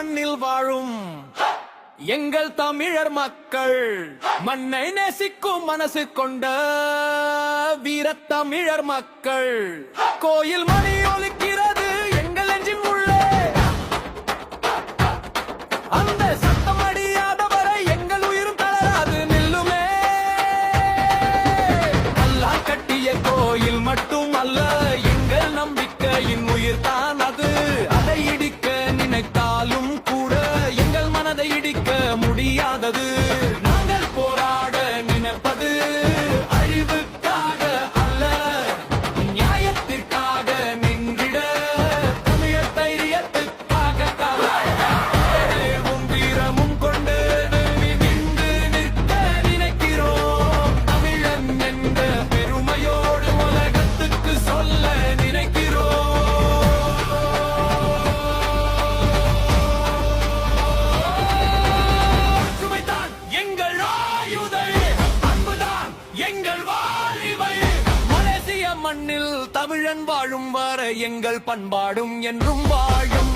மண்ணில் வாழும் எங்கள் தமிழர் மக்கள், மண்ணை நேசிக்கும் மனசு கொண்ட வீரத் தமிழர் மக்கள். கோயில் மணி ஒலிக்கிறது எங்கள் நெஞ்சின் உள்ளே, அந்த சத்தம் அடியாத வரை எங்கள் உயிரும் தளராது நில்லுமே. அல்லாஹ் கட்டிய கோயில் மட்டும் அல்ல, எங்கள் நம்பிக்கையின் உயிர் தான் அது. அதை இடிக்க நினைத்தாலும் கூட எங்கள் மனதை இடிக்க முடியாதது. நாங்கள் போராட நினைப்பது அழிவுக்காக அல்ல, நியாயத்திற்காக நின்றிட தமிழர் தைரியத்துக்காக. வீரமும் கொண்டு நின்று நிற்க நினைக்கிறோம். தமிழன் என்ற பெருமையோடு உலகத்துக்கு சொல்ல நினைக்கிறோம். ஒற்றுமைதான் எங்கள் ஆயுதை, அன்புதான் எங்கள் வாழ்வை. மலேசிய மண்ணில் தமிழன் வாழும் வரை எங்கள் பண்பாடும் என்றும் வாழும்.